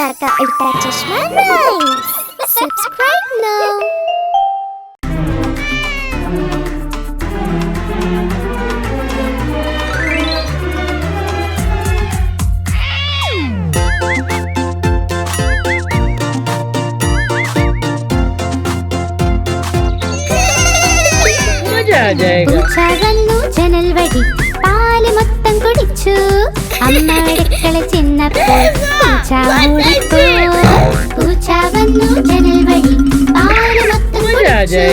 Avtar ka Ultra Chashma Rhymes. Subscribe now. പൂച്ച വന്നു ജനൽ വഴി പാല് മൊത്തം കുടിച്ചു. അമ്മ അടുക്കള ചെന്നപ്പോൾ പൂച്ച ഓടിപ്പോയി. പൂച്ച വന്നു ജനൽ വഴി പാല് മൊത്തം കുടിച്ചു.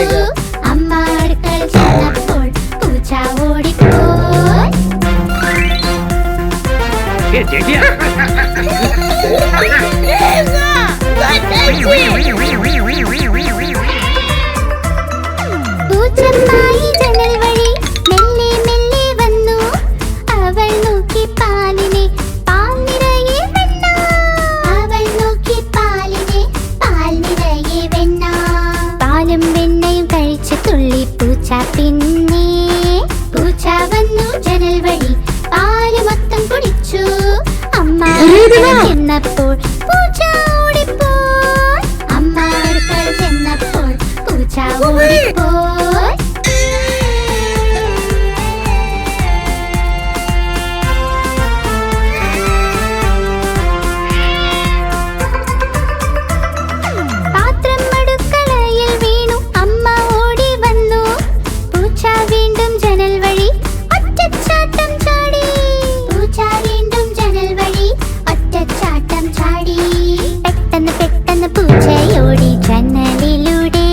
അമ്മ അടുക്കള ചെന്നപ്പോൾ പൂച്ച ഓടിപ്പോയി. പൂച്ചമ്മായി ജനൽ വഴി മെല്ലെ മെല്ലെ വന്നു. അവൾ നോക്കി പാലിനെ പാൽ നിറയെ വെണ്ണ. അവൾ നോക്കി പാലിനെ പാൽ നിറയെ വെണ്ണ. പാലും വെണ്ണയും കഴിച്ചു തുള്ളി പൂച്ച പിന്നെ. പൂച്ച വന്നു ജനൽ വഴി പാല് മൊത്തം കുടിച്ചു. അമ്മ ചെന്നപ്പോൾ പൂച്ച ഓടിപ്പോയി. അമ്മ അടുക്കള ചെന്നപ്പോൾ പൂച്ച ഓടിപ്പോയി. പാത്രം അടുക്കളയിൽ വീണു. അമ്മ ഓടി വന്നു. പൂച്ച വീണ്ടും ജനൽ വഴി ഒറ്റച്ചാട്ടം ചാടി. പൂച്ച വീണ്ടും ജനൽ വഴി ഒറ്റച്ചാട്ടം ചാടി. പെട്ടെന്ന് പെട്ടെന്ന് പൂച്ചയോടി ജനലിലൂടെ.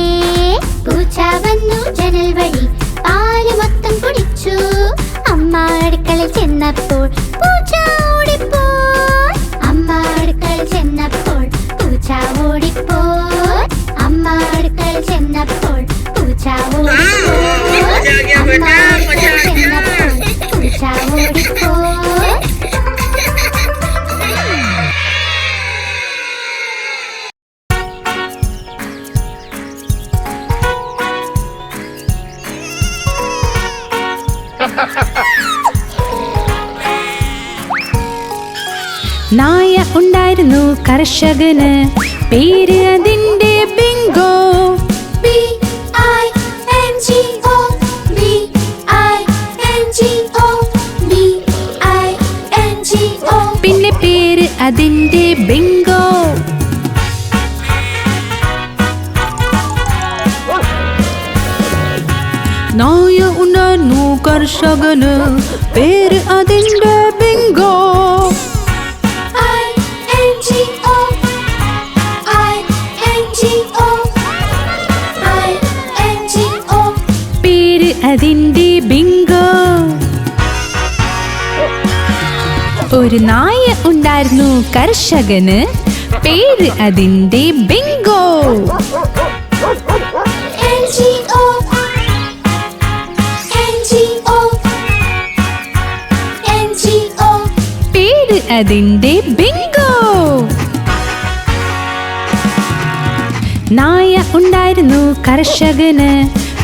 പൂച്ച വന്നു ജനൽ വഴി പാല് മൊത്തം കുടിച്ചു. അമ്മ അടുക്കളയിൽ ചെന്നപ്പോൾ പൂച്ച ഓടിപ്പോയി. അമ്മ അടുക്കളയിൽ ചെന്നപ്പോൾ പൂച്ച ഓടിപ്പോയി. അമ്മ അടുക്കളയിൽ ചെന്നപ്പോൾ പൂച്ച ഓടിപ്പോയി. അമ്മ അടുക്കളയിൽ ചെന്നപ്പോൾ പൂച്ച ഓടിപ്പോയി. നായ ഉണ്ടായിരുന്നു കർഷകന്, പേര് അതിന്റെ ബിങ്കോ. B-I-N-G-O, B-I-N-G-O, B-I-N-G-O. പിന്നെ പേര് അതിന്റെ ബിങ്കോ. നായ ഉണ്ടായിരുന്നു കർഷകന്, പേര് അതിന്റെ ബിങ്കോ. I-N-G-O, I-N-G-O, I-N-G-O. പേര് അതിന്റെ ബിങ്കോ. ഒരു നായ ഉണ്ടായിരുന്നു കർഷകന്, പേര് അതിന്റെ ബിങ്കോ. N-G-O, N-G-O, N-G-O. പേര് അതിന്റെ ബിങ്കോ. നായ ഉണ്ടായിരുന്നു കർഷകന്,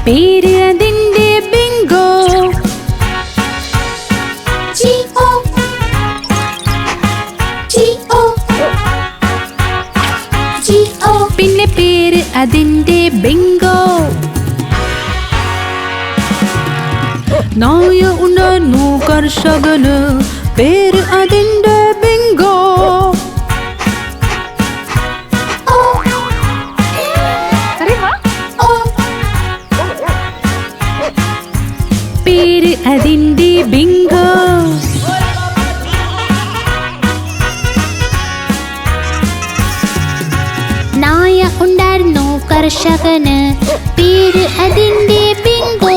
പേര് അതിന്റെ ബിങ്കോ. G-O, G-O, G-O. പിന്നെ പേര് അതിന്റെ ബിങ്കോ. നായ ഉണ്ടായിരുന്നു കർഷകന്, പേര് അതിന്റെ ബിങ്കോ. O, O, പേര് അതിന്റെ ബിങ്കോ. നായ ഉണ്ടായിരുന്നു കർഷകന്, പേര് അതിന്റെ ബിങ്കോ.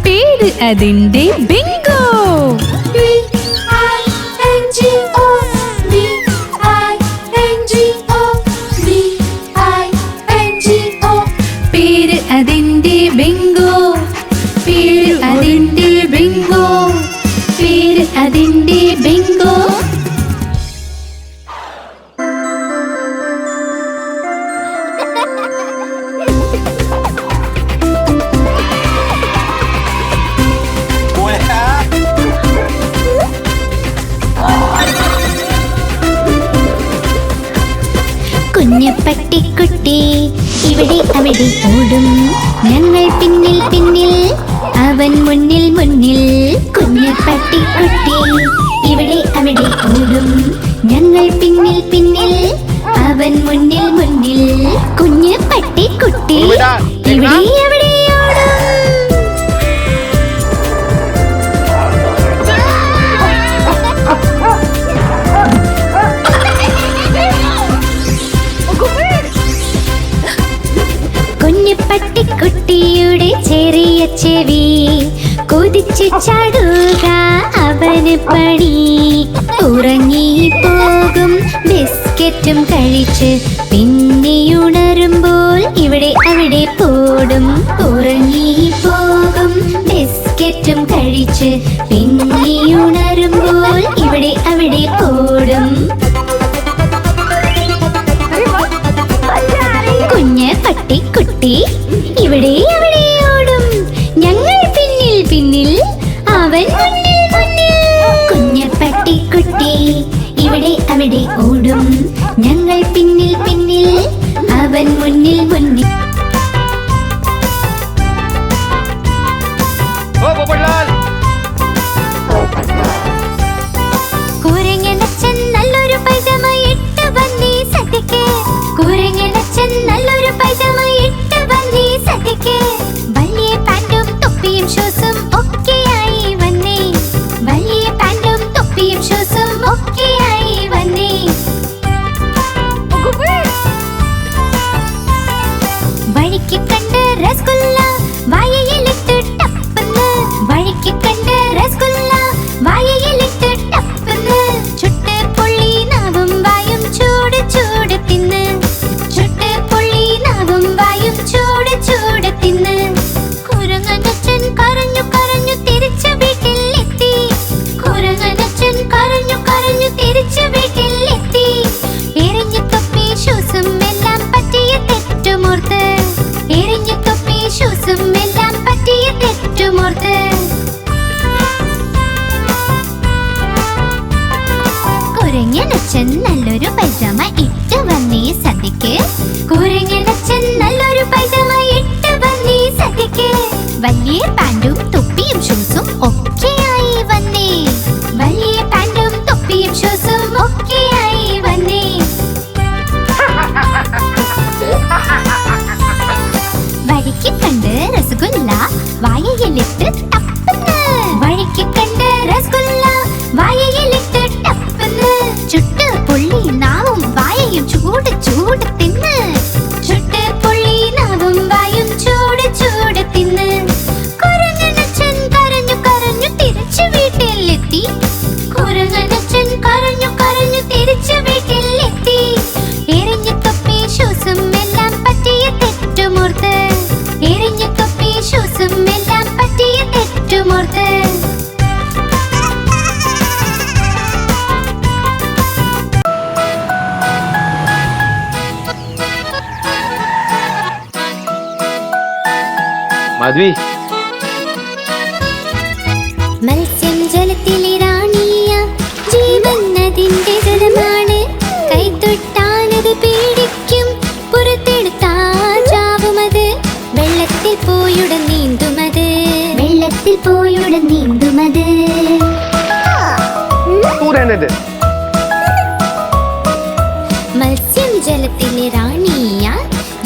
പേര് അതിന്റെ ബിങ്കോ. B-I-N-G-O, B-I-N-G-O, B-I-N-G-O. പേര് അതിന്റെ ബിങ്കോ. പേര് അതിന്റെ ബിങ്കോ. പേര് അതിന്റെ ബിങ്കോ. കുഞ്ഞു പട്ടിക്കുട്ടി ഇവിടെ അവിടെ ഓടും, ഞങ്ങൾ പിന്നിൽ പിന്നിൽ അവൻ മുന്നിൽ മുന്നിൽ. കുഞ്ഞു പട്ടിക്കുട്ടി ഇവിടെ അവിടെ ഓടും, ഞങ്ങൾ പിന്നിൽ പിന്നിൽ അവൻ മുന്നിൽ മുന്നിൽ. കുഞ്ഞു പട്ടിക്കുട്ടി ഇവിടെ അവിടെ ഓടും. കുഞ്ഞു പട്ടിക്കുട്ടിയുടെ ചെറിയ ചെവി കൊതിച്ചു ചാടുക അവന് പണി. ഉറങ്ങിപ്പോകും ബിസ്ക്കറ്റും കഴിച്ച് പിന്നെയുണരുമ്പോൾ ഇവിടെ അവിടെ പോടും. ഉറങ്ങിപ്പോകും ബിസ്ക്കറ്റും കഴിച്ച് പിന്നെയുണരുമ്പോൾ ഇവിടെ അവിടെ പോടും. കുഞ്ഞ് പട്ടിക്കുട്ടി ഇവിടെ അവിടെ ഓടും, ഞങ്ങൾ പിന്നിൽ പിന്നിൽ അവൻ മുന്നിൽ മുന്നിൽ. കുഞ്ഞ് പട്ടിക്കുട്ടി ഇവിടെ അവിടെ ഓടും, ഞങ്ങൾ പിന്നിൽ പിന്നിൽ അവൻ മുന്നിൽ മുന്നിൽ. കുരങ്ങനച്ഛൻ നല്ലൊരു പൈജാമ ഇട്ട് വന്നീ സദ്യക്ക്. കുരങ്ങനച്ഛൻ നല്ലൊരു പൈജാമ ഇട്ട് വന്നീ സദ്യക്ക്. വലിയ പാന്റും തൊപ്പിയും ഷൂസും ഒക്കെയായി വന്നേ. വലിയ പാന്റും തൊപ്പിയും ഷൂസും ഒക്കെയായി വന്നേ. വഴിക്ക് കണ്ട് രസഗുല്ല വായയിലിട്ട് ടപ്പുന്ന്. വഴിക്ക് കണ്ട് രസഗുല്ല വായയിലിട്ട് ടപ്പുന്ന്. ചുട്ട് പൊള്ളി നാവും വായും ചൂട് ചൂട് തിന്ന്. ചുട്ട് പൊള്ളി നാവും വായും ചൂട് ചൂട് തിന്ന്. കുരങ്ങനച്ഛൻ കരഞ്ഞു കരഞ്ഞു തിരിച്ചു വീട്ടിൽ എത്തി. കുരങ്ങനച്ഛൻ കരഞ്ഞു കരഞ്ഞു തിരിച്ചു വീട്ടിൽ എത്തി. എറിഞ്ഞു തൊപ്പി ഷൂസും എല്ലാം പറ്റിയ തെറ്റുമോർത്ത്. എറിഞ്ഞു തൊപ്പി ഷൂസും എല്ലാം പറ്റിയ തെറ്റുമോർത്ത്. കുരങ്ങനച്ഛൻ നല്ലൊരു പൈജാമ ഇട്ട് വന്നീ സദ്യക്ക്. കുരങ്ങനച്ഛൻ നല്ലൊരു പൈജാമ ഇട്ട് വന്നീ സദ്യക്ക്. വലിയ പാന്റും തൊപ്പിയും ഷൂസും ഒക്കെയായി വന്നേ. വലിയ പാന്റും തൊപ്പിയും ഷൂസും ഒക്കെയായി വന്നേ. വഴിക്ക് കണ്ട് രസഗുല്ല വായയിലിട്ട് ടപ്പുന്ന്. വഴിക്ക് കണ്ട് രസഗുല്ല വായയിലിട്ട് ടപ്പുന്ന്. ചുട്ട് പൊള്ളി നാവും വായയും ചൂട് ചൂട് തിന്ന്. ചുട്ട് പൊള്ളി നാവും വായും ചൂട് ചൂട് തിന്ന്. കുരങ്ങനച്ഛൻ കരഞ്ഞു കരഞ്ഞു തിരിച്ചു വീട്ടിലെത്തി. കുരങ്ങനച്ഛൻ കരഞ്ഞു കരഞ്ഞു തിരിച്ചു വീട്ടിലെത്തി. എറിഞ്ഞു തൊപ്പി ഷൂസും എല്ലാം പറ്റിയ തെറ്റുമോർത്ത്. എറിഞ്ഞു തൊപ്പി ഷൂസും എല്ലാം പറ്റിയ തെറ്റുമോർത്ത്. മാധവി, മത്സ്യം ജലത്തിലെ റാണിയ, ജീവൻ അതിന്റെ ജലമാണ്. കൈതൊട്ടാനത് പേടിക്കും, പുറത്തെടുത്താൽ ചാവുമത്. വെള്ളത്തിൽ പോയുടൻ നീന്തുമത്. വെള്ളത്തിൽ പോയുടൻ നീന്തുമത്. മത്സ്യം ജലത്തിലെ റാണിയ,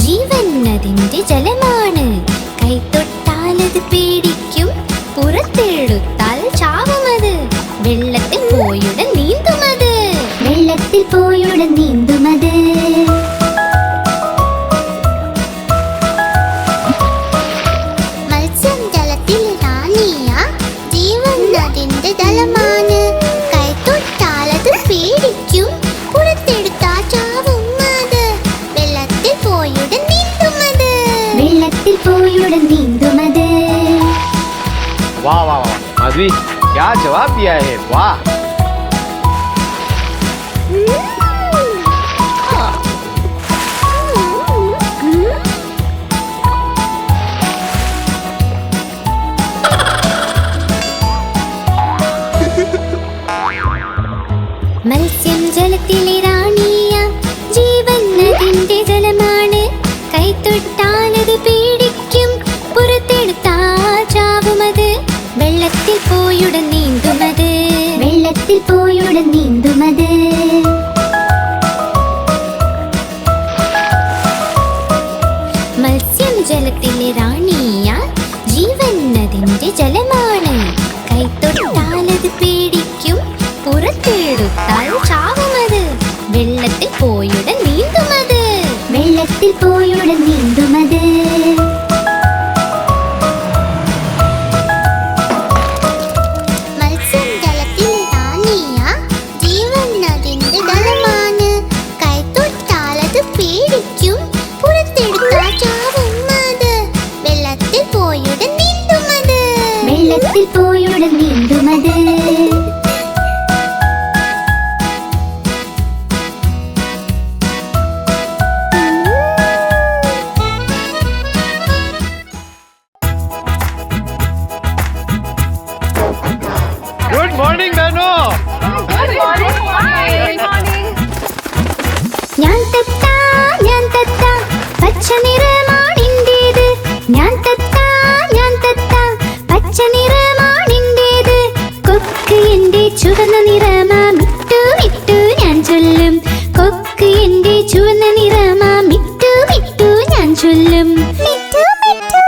ജീവൻ അതിന്റെ ജലമാണ്. കൈതൊട്ടാലത് പേടിക്കും, പുറത്തെടുത്താൽ ചാവുമത്. വെള്ളത്തിൽ പോയുടൻ നീന്തുമത്. വെള്ളത്തിൽ പോയുടൻ നീന്തുമത്. മത്സ്യം ജലത്തിൽ റാണിയ, ജീവൻ അതിന്റെ ജലമാണ്. കൈതൊട്ടാലത് പേടിക്കും, പുറത്തെടുത്താൽ ചാവുമത്. വെള്ളത്തിൽ പോയുടൻ നീന്തുമത്. വെള്ളത്തിൽ പോയുടൻ നീന്തുമത്. वाह वाह वाह माधवी, क्या जवाब दिया है, वाह. മത്സ്യം ജലത്തിലെ റാണിയ, ജീവൻ നദി വെള്ളത്തിൽ പോയുടൻ നീന്തുമത്. മത്സ്യം ജലത്തിൽ റാണിയ, ജീവൻ അതിന്റെ ദളമാണ്. കൈ തൊട്ടാലത് പേടിക്കും, പുറത്തെടുത്താൽ ചാവും അത്. വെള്ളത്തിൽ പോയുടൻ നീന്തുമത്. വെള്ളത്തിൽ പോയുടൻ നീന്തുമത്. Good morning Nanu. ഞാൻ തത്ത പച്ച നിറമാണിൻ്റേത്. ഞാൻ തത്ത പച്ച നിറമാണിൻ്റേത്. കൊക്ക് എൻ്റെ ചുവന്ന നിറമാ, മിട്ടു മിട്ടു ഞാൻ ചൊല്ലും. കൊക്ക് എൻ്റെ ചുവന്ന നിറമാ, മിട്ടു മിട്ടു ഞാൻ ചൊല്ലും. മിട്ടു മിട്ടു.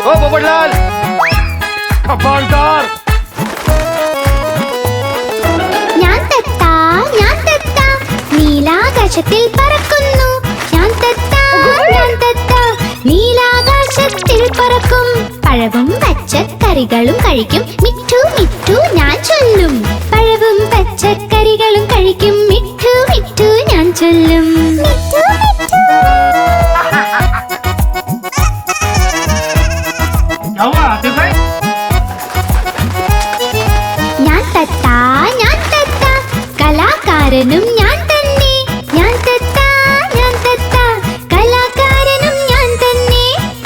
ഓ പോപ്പട്ലാൽ, കപ്പാൾക്കാർ. ഞാൻ തത്ത നീലാകാശത്തിൽ പറക്കുന്നു. ഞാൻ തത്ത നീലാകാശത്തിൽ പറക്കും. പഴവും പച്ചക്കറികളും കഴിക്കും, മിട്ടു മിട്ടു ഞാൻ ചൊല്ലും. പഴവും പച്ചക്കറികളും കഴിക്കും, മിട്ടു മിട്ടു ഞാൻ ചൊല്ലും. മിട്ടു മിട്ടു. ഞാൻ തത്ത കലാകാരനും ഞാൻ തന്നെ. ഞാൻ തത്ത കലാകാരനും ഞാൻ തന്നെ.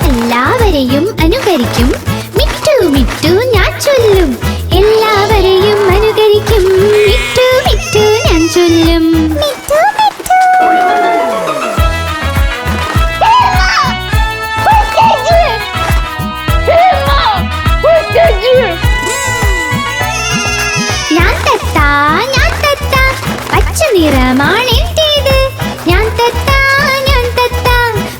എല്ലാവരെയും അനുകരിക്കും, മിട്ടു മിട്ടു ഞാൻ ചൊല്ലും. എല്ലാവരെയും അനുകരിക്കും, മിട്ടു മിട്ടു ഞാൻ ചൊല്ലും. മിട്ടു മിട്ടു. ഞാൻ തത്ത പച്ച നിറമാണെൻ്റേത്. ഞാൻ തത്ത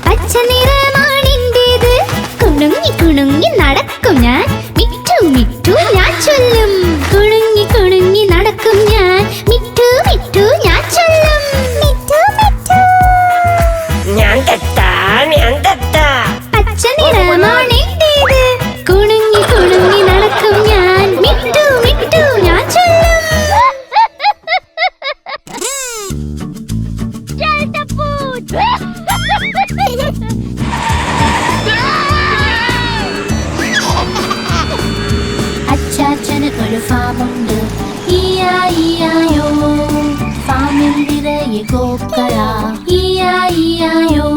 പച്ച നിറമാണെൻ്റേത്. കുണുങ്ങി കുണുങ്ങി നടക്കും ഞാൻ, മിട്ടു മിട്ടു ഞാൻ ചൊല്ലും. കുണുങ്ങി കുണുങ്ങി നടക്കും ഞാൻ, മിട്ടു മിട്ടു ഞാൻ ചൊല്ലും. മിട്ടു മിട്ടു. ഞാൻ തത്ത പച്ച നിറമാണെൻ്റേത്. കുണുങ്ങി കുണുങ്ങി നടക്കും ഞാൻ, മിട്ടു മിട്ടു ഞാൻ ചൊല്ലും. അച്ചാച്ചന് ഒരു ഫാമുണ്ട്, ഈയായോ. ഫാമിൽ നിറയെ കോക്കള, ഈയായോ.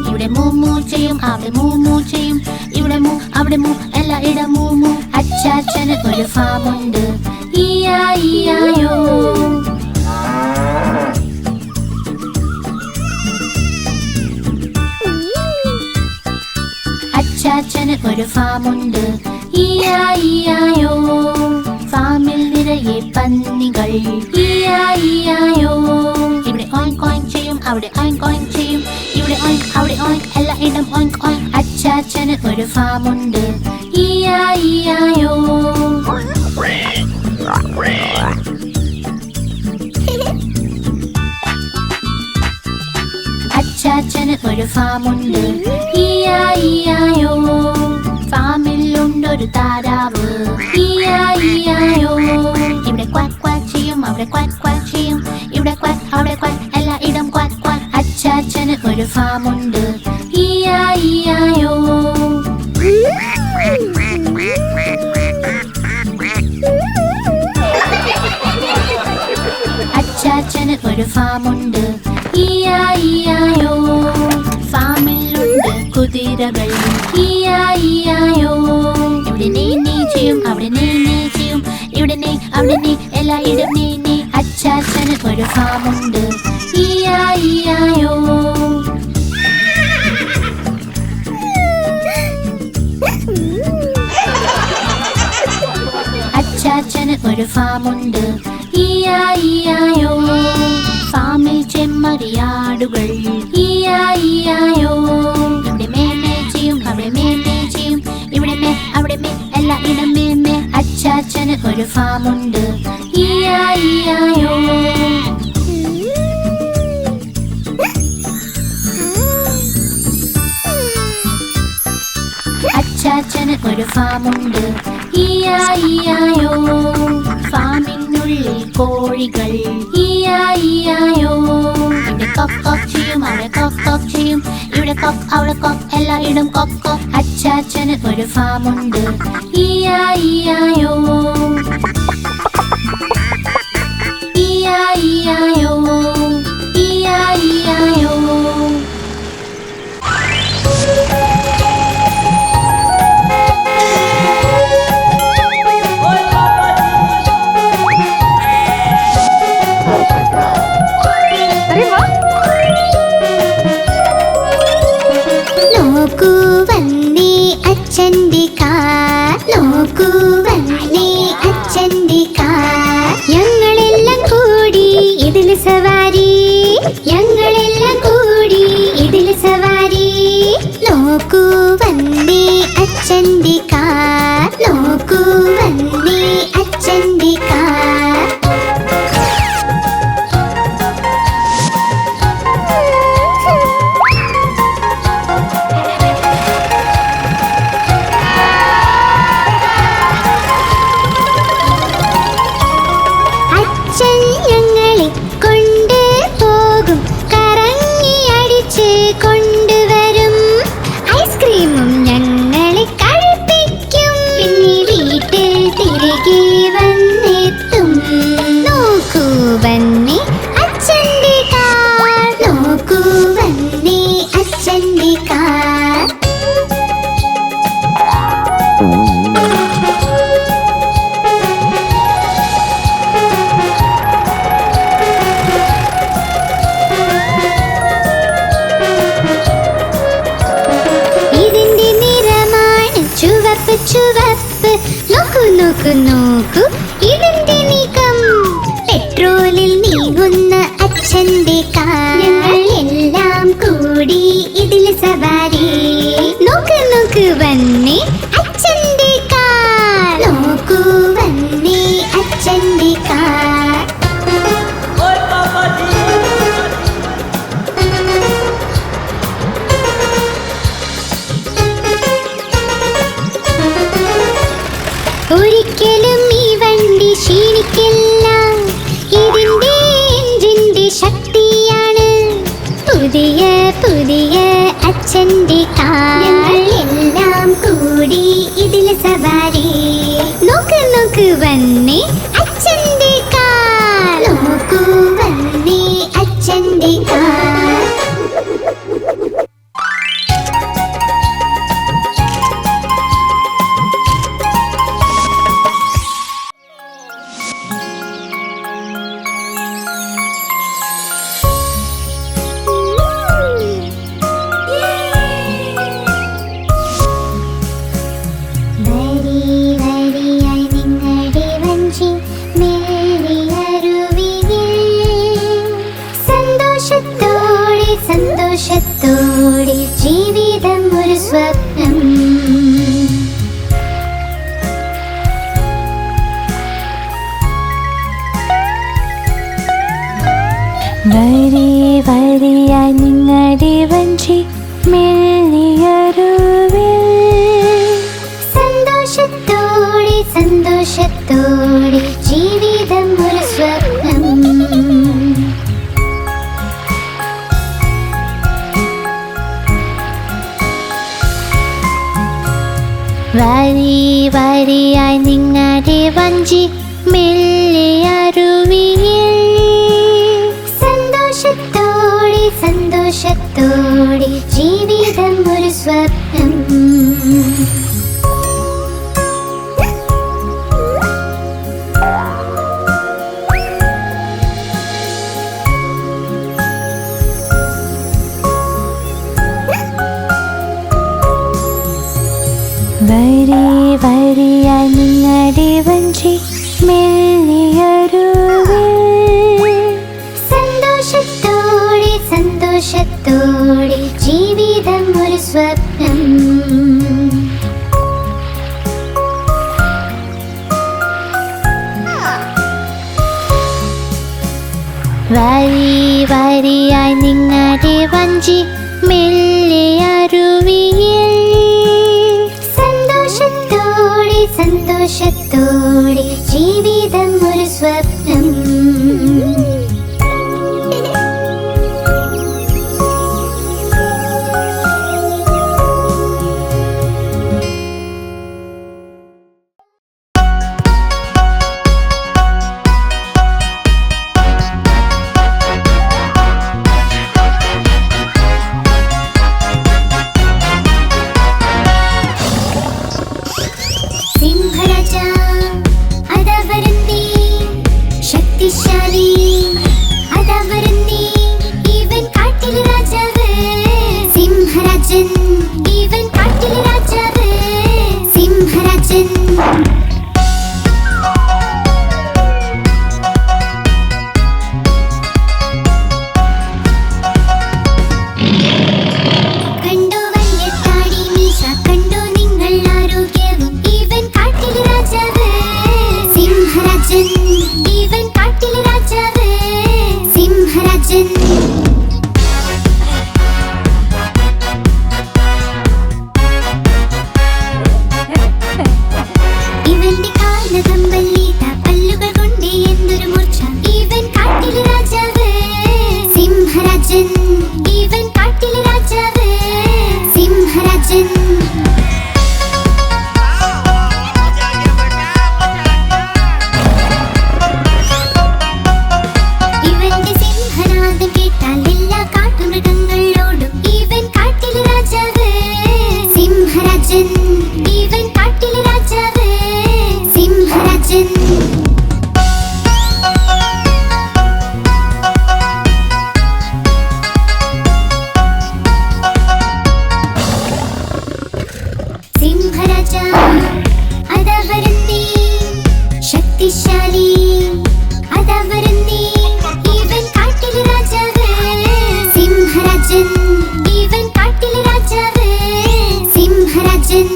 ഇവിടെ മൂമൂ ചെയ്യും, അവിടെ മൂമൂ ചെയ്യും. ഇവിടെ മൂ അവിടെ മൂ, എല്ലായിടം മൂമൂ. അച്ചാച്ചന് ഒരു ഫാമുണ്ട്, ഈയായോ. അച്ചാച്ചന് ഒരു ഫാമുണ്ട്, ഈയായോ. ഫാമിൽ നിറയെ പന്നികൾ, ഈയായോ. ഇവിടെ ഓink ഓink ചെയ്യും, അവിടെ ഓink ഓink ചെയ്യും. ഇവിടെ ഓink അവിടെ ഓink, എല്ലായിടം ഓink ഓink. അച്ചാച്ചന് ഒരു ഫാമുണ്ട്, ഈയായോ. അച്ചാച്ചന് ഒരു ഫാമുണ്ട്, ഈയായോ. ഫാമിലുണ്ടൊരു താരാവ്, ഈയായോ. ഇവിടെ ക്വാക്ക് ക്വാക്ക് ചെയ്യും, അവിടെ ക്വാക്ക് ക്വാക്ക് ചെയ്യും. ഇവിടെ ക്വാക്ക് അവിടെ ക്വാക്ക്, എല്ലായിടം ക്വാക്ക് ക്വാക്ക്. അച്ചാച്ചന് ഒരു ഫാമുണ്ട്, ഈയായോ. അച്ചാച്ചന് ഒരു ഫാമുണ്ട്, ഈയായോ. ഫാമിലുണ്ട് കുതിരകൾ, ഈയായോ. ഇവിടെ നീ ചെയ്യും, അവിടെ നീ ചെയ്യും. ഇവിടെ നീ അവിടെ നീ, എല്ലായിടം നീ. അച്ചാച്ചന് ഒരു ഫാമുണ്ട്, ഈയായോ. അച്ചാച്ചന് ഒരു ഫാമുണ്ട്, ഈയായോ. ഫാമിൽ ചെമ്മരിയാടുകൾ, ഈയായോ. ഇവിടെ മേമേ ചെയ്യും, അവിടെ മേമേ ചെയ്യും. ഇവിടെ മേ അവിടെ മേ, എല്ലായിടം മേമേ. അച്ചാച്ചന് ഒരു ഫാമുണ്ട്, ഈയായോ. അച്ചാച്ചന് ഒരു ഫാമുണ്ട്. ഇയായിയായോ, ഫാമിനുള്ളിൽ കോഴികൾ. ഇയായിയായോ, ഇവിടെ കൊക്ക് കൊക്ക് ചെയ്യും, അവിടെ കൊക്ക് കൊക്ക് ചെയ്യും. ഇവിടെ കൊക്ക് അവിടെ കൊക്ക്, എല്ലായിടും കൊക്ക് കൊക്ക്. അച്ചാച്ചന് ഒരു ഫാമുണ്ട്. ഇയായിയായോ, ഇയായിയായോ, ഇയായിയായോ. നോക്കൂ വന്നേ അച്ഛൻ്റെ കാർ, നോക്കൂ വന്നേ അച്ഛൻ്റെ കാർ. ഞങ്ങളെല്ലാം കൂടി ഇതിൽ സവാരി, ഞങ്ങളെല്ലാം കൂടി ഇതിൽ സവാരി. നോക്കൂ വന്നേ അച്ഛൻ്റെ കാർ, നോക്കൂ വന്നേ അച്ഛൻ്റെ കാർ. ചുവപ്പ് നോക്കൂ നോക്കൂ നോക്കൂ ഇതിന്റെ നീക്കം. പെട്രോളിൽ നീങ്ങുന്ന അച്ഛന്റെ കാർ. ഞങ്ങളെല്ലാം കൂടി ഇതിൽ സവാരി. നോക്ക് നോക്ക് വന്നേ അച്ഛന്റെ കാർ, നോക്കൂ വന്നേ അച്ഛന്റെ കാർ. ഒരിക്കലും ഈ വണ്ടി ക്ഷീണിക്കില്ല, ഇതിന്റെ എഞ്ചിന്റെ ശക്തിയാണ്. പുതിയ പുതിയ അച്ഛന്റെ കാർ. ഞങ്ങളെല്ലാം കൂടി ഇതിൽ സവാരി. നോക്ക് നോക്ക് വന്നേ അച്ഛന്റെ കാർ, നോക്കൂ വന്നേ അച്ഛന്റെ കാർ. സന്തോഷത്തോടെ ജീവിതം ഒരു സ്വപ്നം. വരി വരിയായി നിങ്ങളുടെ വഞ്ചി മെല്ലിയരുവിൽ. സന്തോഷത്തോടെ സന്തോഷത്തോടെ ജീവിതം ഒരു സ്വപ്നം. വരി വരിയായി നിങ്ങളുടെ വഞ്ചി മെല്ലിയരുവിൽ. സന്തോഷത്തോടെ സന്തോഷത്തോടെ ജീവിതം ഒരു സ്വപ്നം. വരി വരിയായി നിങ്ങളുടെ വഞ്ചി മെല്ലിയരുവിൽ. സന്തോഷത്തോടെ സന്തോഷത്തോടെ ജീവിതം ഒരു സ്വപ്നം. വരി വരിയായി നിങ്ങളുടെ വഞ്ചി മെല്ലിയരുവിൽ. സിംഹരാജൻ ഇവന്റെ കാൽനഖം വല്ലിത പല്ലുകൾ കൊണ്ട് എന്തൊരു മൂർച്ച ഇവൻ കാട്ടിലെ രാജാവ് സിംഹരാജൻ ഇവൻ കാട്ടിലെ രാജാവ് സിംഹരാജൻ ഇവന്റെ സിംഹനാദം കേട്ടാൽ എല്ലാ കാട്ടുമൃഗങ്ങളോടും ഇവൻ കാട്ടിലെ രാജാവ് സിംഹരാജൻ ഇവൻ കാട്ടിലെ രാജാവ് സിംഹരാജൻ സിംഹരാജ അതാ വരുന്നേ ശക്തിശാലി അതാ വരുന്നേ ഇവൻ കാട്ടിലെ രാജാവ് സിംഹരാജൻ ഇവൻ കാട്ടിലെ രാജാവ് സിംഹരാജൻ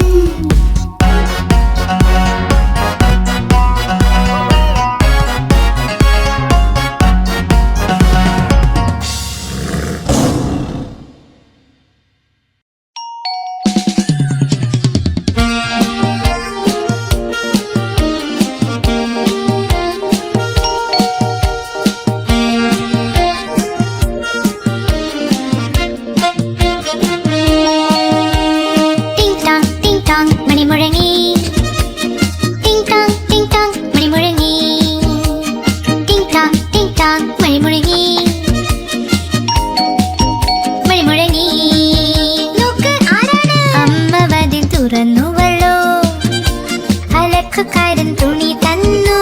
ടിങ് ടാങ് മണി മുഴങ്ങി ടിങ് ടാങ് മണി മുഴങ്ങി ടിങ് ടാങ് മണി മുഴങ്ങി മണി മുഴങ്ങി നോക്ക് ആരാണ് അമ്മ വാതിൽ തുറന്നുവല്ലോ അലക്കുകാരൻ തുണി തന്നു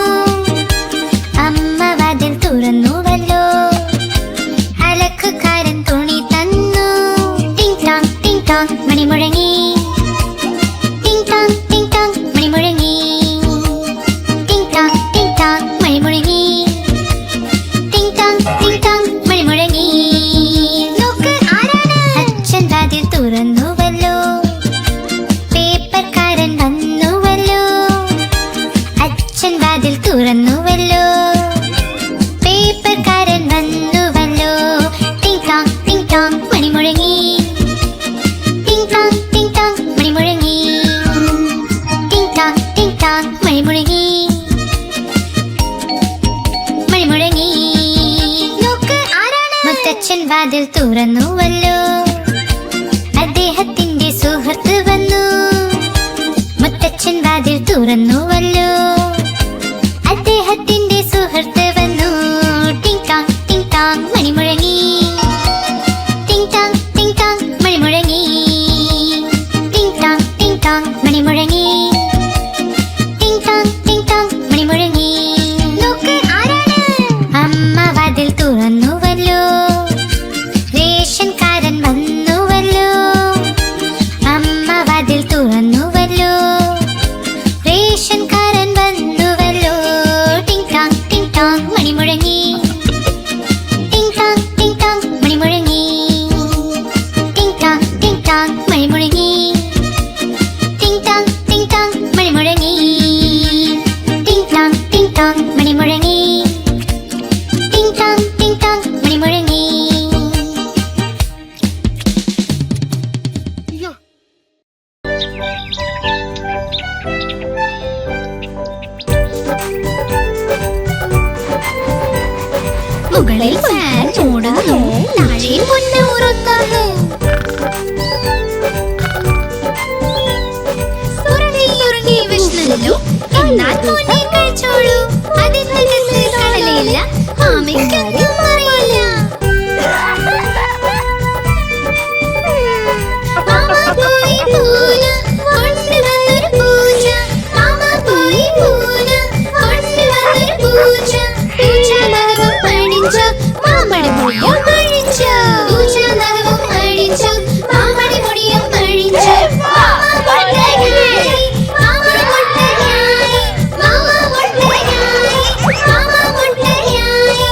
അമ്മ വാതിൽ തുറന്നുവല്ലോ അലക്കുകാരൻ തുണി തന്നു ടിങ് ടാങ് മണി മുഴങ്ങി ടിങ് ടാങ് മണി മുഴങ്ങി ടിങ് ടാങ് മണി മുഴങ്ങി ടിങ് ടാങ് മണി മുഴങ്ങി നോക്ക് ആരാണ് അച്ഛൻ വാതിൽ തുറന്നുവല്ലോ പേപ്പർക്കാരൻ വന്നുവല്ലോ അച്ഛൻ വാതിൽ തുറന്നുവല്ലോ പേപ്പർക്കാരൻ വന്നുവല്ലോ ടിങ് ടാങ് മണി മുഴങ്ങി ടിങ് ടാങ് മണി മുഴങ്ങി ടിങ് ടാങ് മണി മുഴങ്ങി മണി മുഴങ്ങി നോക്ക് ആരാണ് മുത്തച്ഛൻ വാതിൽ തുറന്നുവല്ലോ അദ്ദേഹത്തിന്റെ സുഹൃത്ത് വന്നു മുത്തച്ഛൻ വാതിൽ തുറന്നുവല്ലോ അദ്ദേഹത്തിന്റെ സുഹൃത്ത് വന്നു ടിങ് ടാങ് മണി മുഴങ്ങി ടിങ് ടാങ് മണി മുഴങ്ങി ടിങ് ടാങ് മണി മുഴങ്ങി ടിങ് ടാങ് മണി മുഴങ്ങി നോക്ക് ആരാണ് അമ്മ വാതിൽ തുറന്നുവല്ലോ റേഷൻകാരൻ വന്നുവല്ലോ അമ്മ വാതിൽ തുറന്നുവല്ലോ റേഷൻകാരൻ വന്നുവല്ലോ ടിങ് ടാങ് മണി മുഴങ്ങി ടിങ് ടാങ് മണി മുഴങ്ങി ടിങ് ടാങ് മണി മുഴങ്ങി ടിങ് ടാങ് മണി മുഴങ്ങി ടിങ് ടാങ് മണി മുഴങ്ങി ടിങ് ടാങ് മണി മുഴങ്ങി മുകളിൽ ഫാൻ ഓടുന്നു താഴെ പൊന്ന് ഉറങ്ങുന്നു ഉറങ്ങി വിഷ്ണുല്ലോ എന്നാൽ പൊന്നെ കഴിച്ചോളൂ അതിനകത്ത് കടലയില്ല ആമയ്ക്കൊന്നും അറിയില്ല മാമ പോയി പൂന കൊണ്ടുവന്നൊരു പൂച്ച മാമ പോയി പൂന കൊണ്ടുവന്നൊരു പൂച്ച പൂച്ച നഖവും അടിച്ചു മാമടി മുടിയും അഴിച്ചു പൂച്ച നഖവും അഴിച്ചു മാമടി മുടിയും അഴിച്ചു മാമ മുട്ടയായി മാമ മുട്ടയായി മാമ മുട്ടയായി മാമ മുട്ടയായി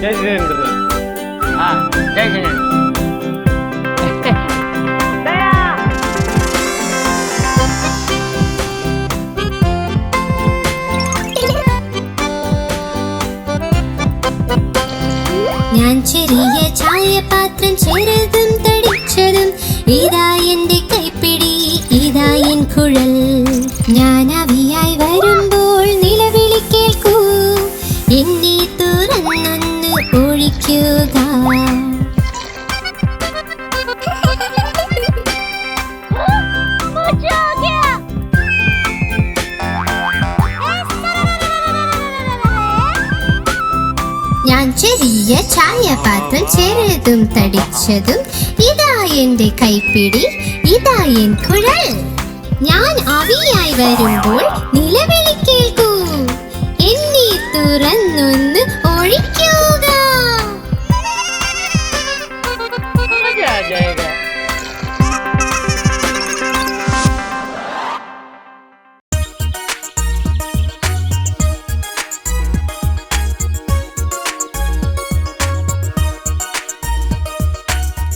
ചേച്ചി ആ ചേച്ചി ഞാൻ ചെറിയ ചായപാത്രം ചെറുതും തടിച്ചതും ഇതാ എന്റെ കൈപ്പിടി ഇതാ എൻ കുഴൽ ഞാൻ അവിയായി വരുമ്പോൾ നിലവിളി കേൾക്കൂ എന്നെ തുറന്നൊന്ന് ഒഴിക്കുക ഞാൻ ചെറിയ ചായപാത്രം ചെറുതും തടിച്ചതും ഇതാ എന്റെ കൈപ്പിടി ഇതാ എൻ കുഴൽ ഞാൻ ആവിയായി വരുമ്പോൾ നിലവിളി കേൾക്കൂ എന്നെ തുറന്നൊന്ന് ഒഴിക്കുക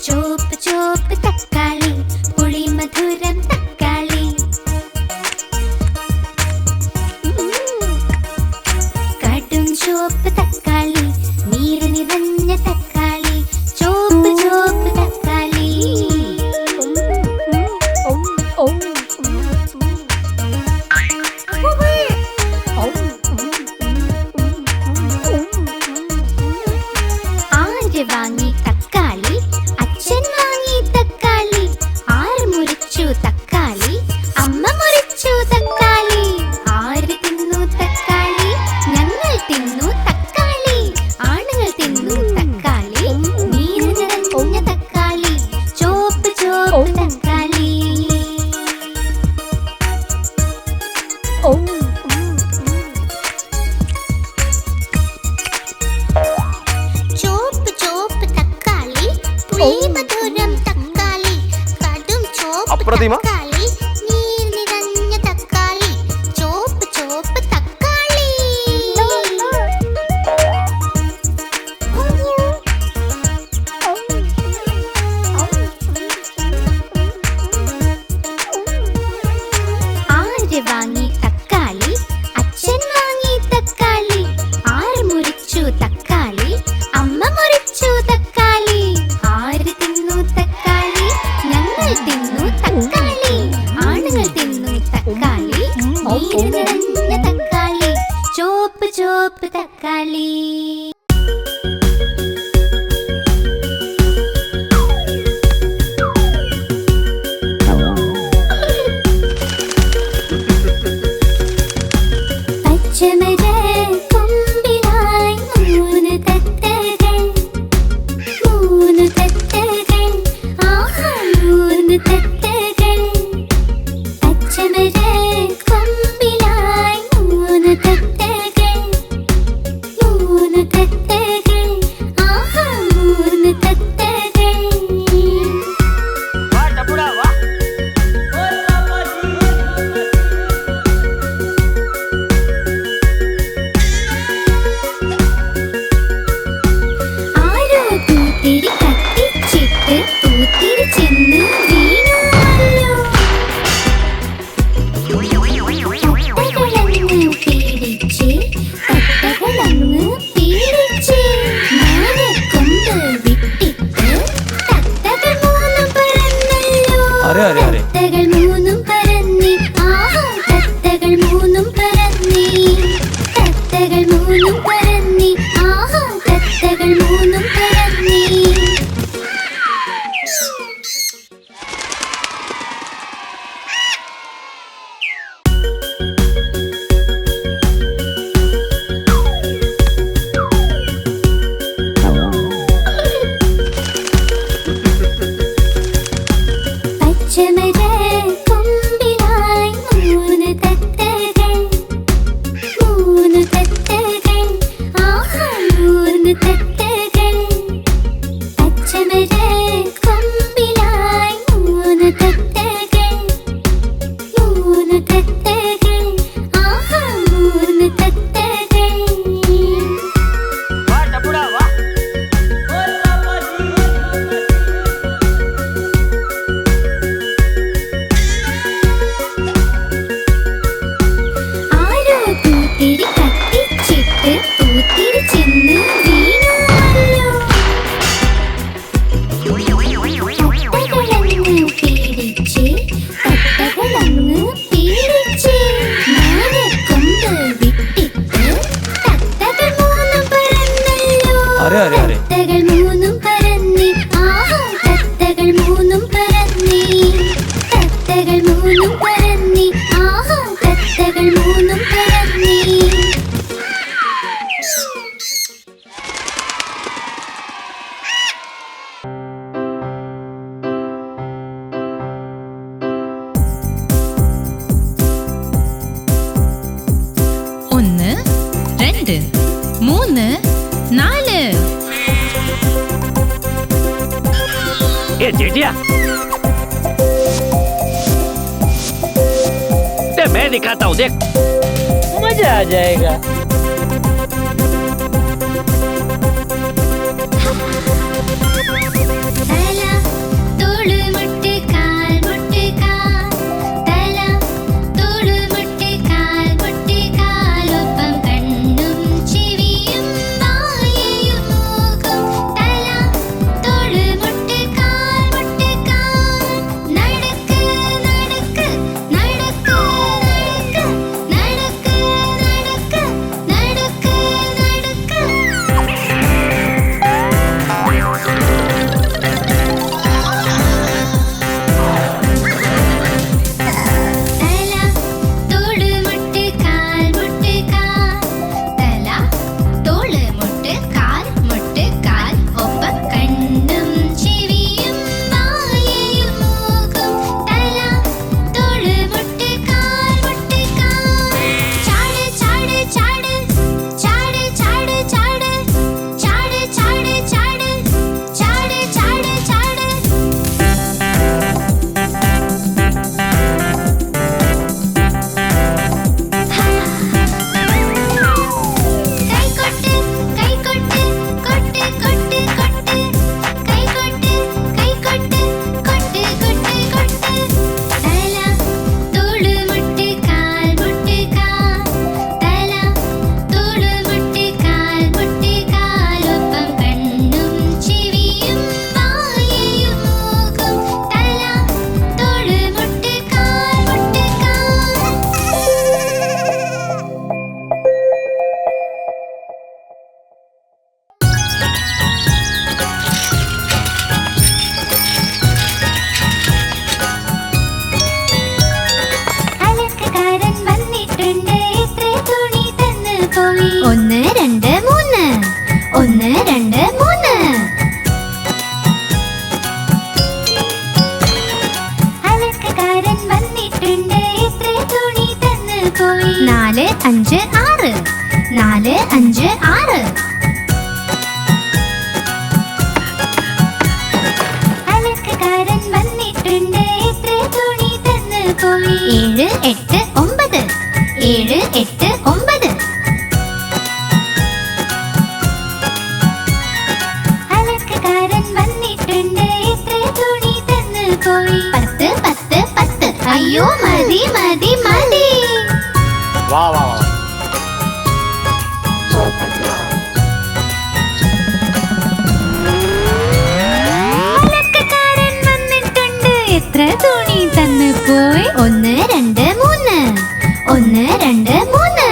ചോപ്പ് ചോപ്പ് തക്കാളി പുളി മധുരം തക്കാളി കടും ചോപ്പ് തക്കാളി നീര് നിറഞ്ഞ തക്കാളി ചോപ്പ് ചോപ്പ് തക്കാളി ആര് വാങ്ങി തക്കാളി അച്ഛൻ വാങ്ങി തക്കാളി ആര് മുറിച്ചു തക്കാളി അമ്മ മുറിച്ചു തക്കാളി ആര് തിന്നു തക്കാളി ഞങ്ങൾ തിന്നു തക്കാളി ആണുങ്ങൾ തിന്നു തക്കാളി നീര് നിറഞ്ഞ തക്കാളി ചോപ്പ് ചോപ്പ് തക്കാളി ചോപ്പ് ചോപ്പ് തക്കാളി പുളി മധുരം തക്കാളി കടും ചോപ്പ് അപ്രതിമ. തക്കാളി നീർ നിറഞ്ഞ തക്കാളി ചോപ്പ് ചോപ്പ് തക്കാളി ആര് വാങ്ങി തക്കാളി അച്ഛൻ വാങ്ങി തക്കാളി ആര് മുറിച്ചു തക്കാളി അമ്മ മുറിച്ചു തക്കാളി ആര് തിന്നു തക്കാളി ഞങ്ങൾ തിന്നു തക്കാളി ആണുങ്ങൾ തിന്നു തക്കാളി നീര് നിറഞ്ഞ തക്കാളി ചോപ്പ് ചോപ്പ് തക്കാളി പച്ചമര കൊമ്പിലായി മൂന്ന് തത്തകൾ ആഹാ മൂന്ന് തത്തകൾ പച്ചമര കൊമ്പിലായി മൂന്ന് തത്തകൾ തത്തകൾ മൂന്നും പറന്നേ, ആഹാ തത്തകൾ മൂന്നും പറന്നേ, തത്തകൾ മൂന്നും പറന്നേ, ആഹാ തത്തകൾ മൂന്നും പറന്നേ. ഒന്ന്, രണ്ട്, മൂന്ന്, നാല്. ए जेठिया, ते मैं दिखाता हूँ, देख मजा आ जाएगा. തല തോള് മുട്ട് കാൽ മുട്ട് കാൽ, തല തോള് മുട്ട് കാൽ മുട്ട് കാൽ, ഒപ്പം കണ്ണും ചെവിയും വായയും മൂക്കും. തല തോള് മുട്ട് കാൽ മുട്ട് കാൽ, നടക്ക് നടക്ക് നടക്ക് നടക്ക് നടക്ക് നടക്ക് നടക്ക് തല തോള് മുട്ട് കാൽ മുട്ട് കാൽ, തല തോള് മുട്ട് കാൽ മുട്ട് കാൽ, ഒപ്പം കണ്ണും ചെവിയും വായയും മൂക്കും. തല തോള് മുട്ട് കാൽ മുട്ട് കാൽ, ചാട് ചാട് ചാട് ചാട് ചാട് ചാട് ചാട് ചാട് ചാട് ചാട് ചാട് ചാട്. കൈകൊട്ട് കൈകൊട്ട് കൊട്ട് കൊട്ട് കൊട്ട്, കൈകൊട്ട് കൈകൊട്ട് കൊട്ട് കൊട്ട് കൊട്ട്. തല തോള് മുട്ട് കാൽ മുട്ട് കാൽ, തല തോള് മുട്ട് കാൽ മുട്ട് കാൽ, ഒപ്പം കണ്ണും ചെവിയും വായയും മൂക്കും. തല തോള് മുട്ട് കാൽ മുട്ട് കാൽ. അലക്കുകാരൻ വന്നിട്ടുണ്ട്, എത്ര തുണി തന്നു പോയി. ഒന്ന് രണ്ട് മൂന്ന്, ഒന്ന് രണ്ട് മൂന്ന്. അലക്കുകാരൻ വന്നിട്ടുണ്ട്, എത്ര തുണി തന്നു പോയി. നാല് അഞ്ച് ആറ്, നാല് അഞ്ച് ആറ്. അലക്കുകാരൻ വന്നിട്ടുണ്ട്, എത്ര തുണി തന്നു പോയി. ഏഴ് എട്ട് ഒമ്പത്, ഏഴ് എട്ട് ഒമ്പത്. അലക്കുകാരൻ വന്നിട്ടുണ്ട്, എത്ര തുണി തന്നു പോയി. പത്ത് പത്ത് പത്ത്. അയ്യോ മതി മതി മതി. വാ വാ വാ. അലക്കുകാരൻ വന്നിട്ടുണ്ട്, എത്ര തുണി തന്നു പോയി. ഒന്ന് രണ്ട് മൂന്ന്, ഒന്ന് രണ്ട് മൂന്ന്.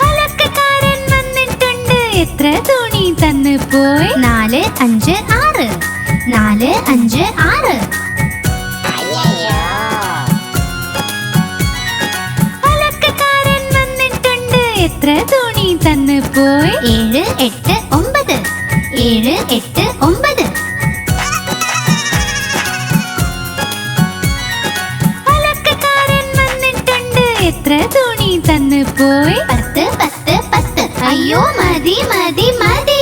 അലക്കുകാരൻ വന്നിട്ടുണ്ട്, എത്ര തുണി തന്നു പോയി. നാല് അഞ്ച് ആറ്, നാല് അഞ്ച് ആറ്. അലക്കുകാരൻ വന്നിട്ടുണ്ട്, എത്ര തുണി തന്നു പോയി. ഏഴ് എട്ട് ഒമ്പത്, ഏഴ് എട്ട് ഒമ്പത്. അലക്കുകാരൻ വന്നിട്ടുണ്ട്, എത്ര തുണി തന്നു പോയി. പത്ത് പത്ത് പത്ത്. അയ്യോ മതി മതി മതി.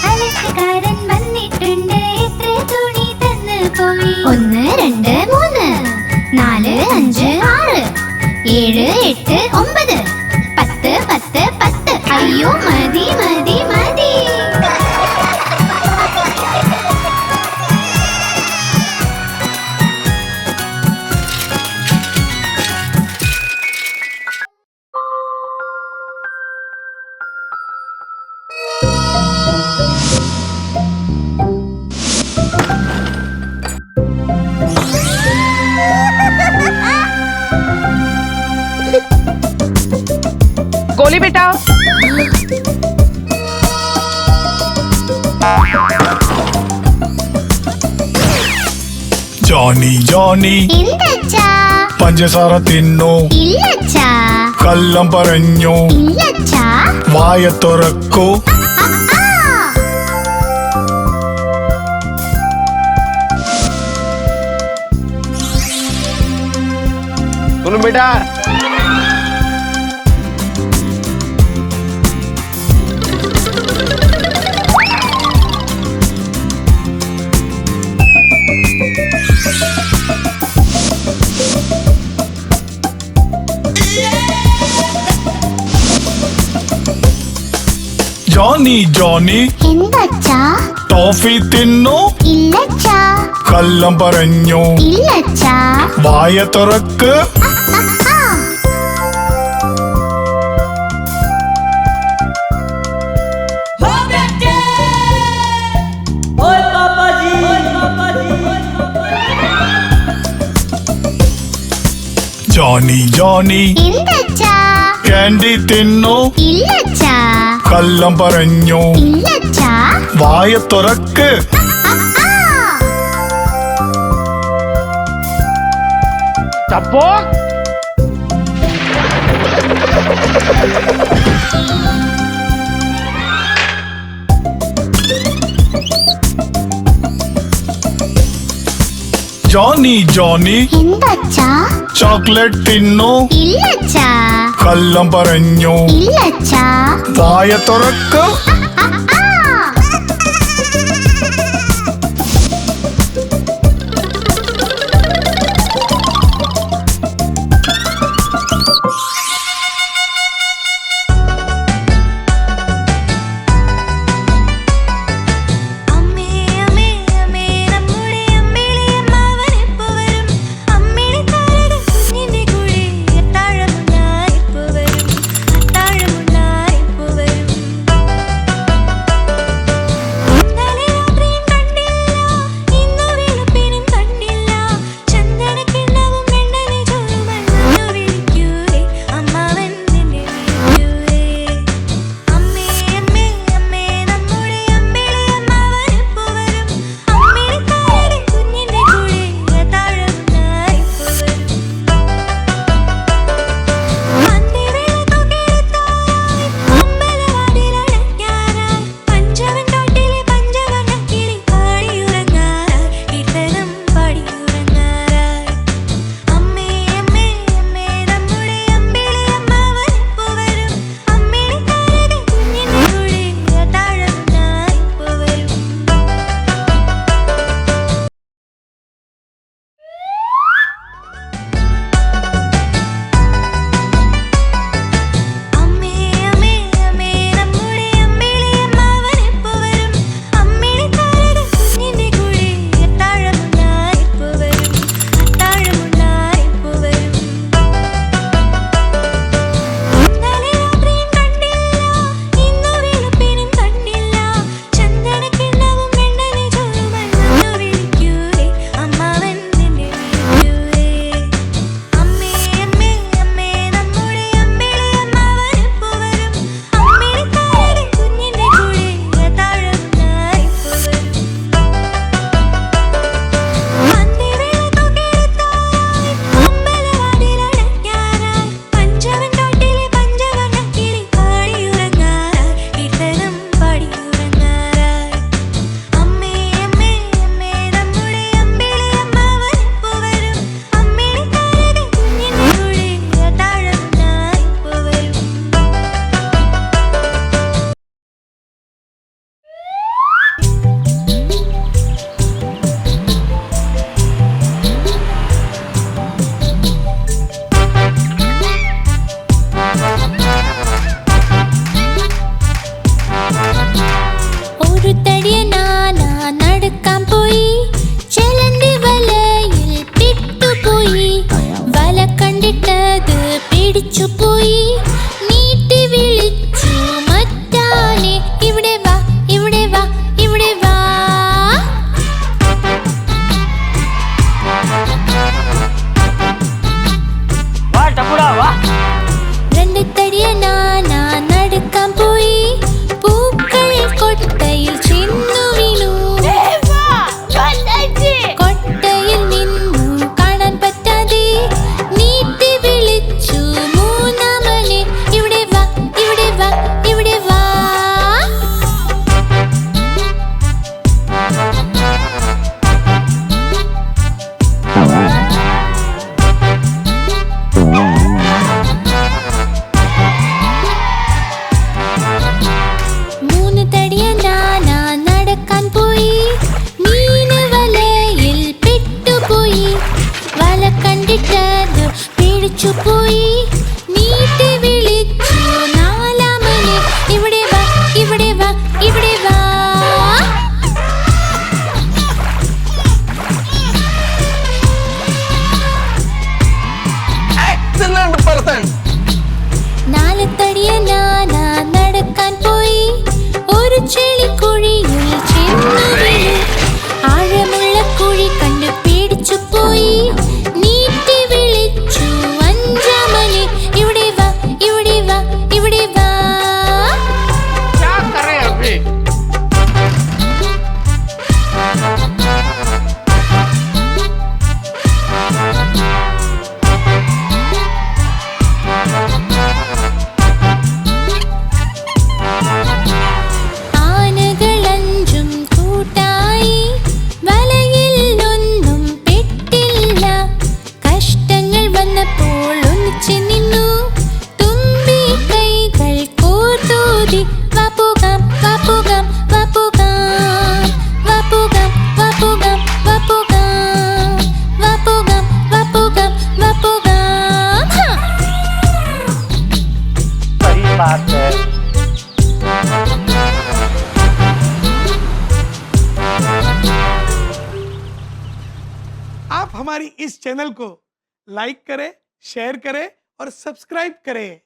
അലക്കുകാരൻ വന്നിട്ടുണ്ട്, എത്ര തുണി തന്നു പോയി. ഒന്ന് രണ്ട് മൂന്ന്, നാല് അഞ്ച് ആറ്, ഏഴ് എട്ട് ഒമ്പത്. പത്ത് പത്ത് പത്ത്. അയ്യോ മതി മതി മതി. ജോണി ജോണി എന്തച്ചാ? പഞ്ചസാര തിന്നു ഇല്ലച്ചാ. കള്ളം പറഞ്ഞു ഇല്ലച്ചാ. വായ തുറക്കൂ. सुनो बेटा ജോണി ജോണി എന്തച്ചാ? ടോഫി തിന്നു ഇല്ലച്ചാ. കള്ളം പറഞ്ഞു ഇല്ലച്ചാ. വായ തുറക്ക്. Johnny Johnny എന്തച്ചാ? കാൻഡി തിന്നു ഇല്ലച്ചാ. കള്ളം പറഞ്ഞു ഇല്ലച്ചാ. വായ തുറക്ക്. चप्पो ജോണി ജോണി എന്തച്ചാ? ചോക്ലേറ്റ് തിന്നു ഇല്ലച്ചാ. കള്ളം പറഞ്ഞു ഇല്ലച്ചാ. വായ തുറക്ക്. പേടിച്ചു പോയി നീട്ടി വിളിച്ചു നാലാമനെ ഇവിടെ വാ ഇവിടെ വാ ഇവിടെ വാ നാലത്തടിയ നാനാ നടക്കാൻ പോയി ഒരു ചെളിക്കുഴിയിൽ ചെന്നു വീണു ആഴമുള്ള കുഴി കണ്ട് പേടിച്ചു പോയി നീട്ടി വിളിച്ചു അഞ്ചാമനെ ഇവിടെ വാ ഇവിടെ വാ ഇവിടെ വാ ആനകളഞ്ചും കൂട്ടായി വലയിൽ ഒന്നും പെട്ടില്ല കഷ്ടങ്ങൾ വന്നപ്പോൾ ഒന്നിച്ചു നിന്നു തുമ്പി കൈകൾ കോർത്തൂതി വപ്പുകാം വപ്പുകാം വപ്പുകാം വപ്പുകാം വപ്പുകാം വപ്പുകാം വപ്പുകാം വപ്പുകാം വപ്പുകാം आप हमारी इस चैनल को लाइक करें, शेयर करें और सब्सक्राइब करें।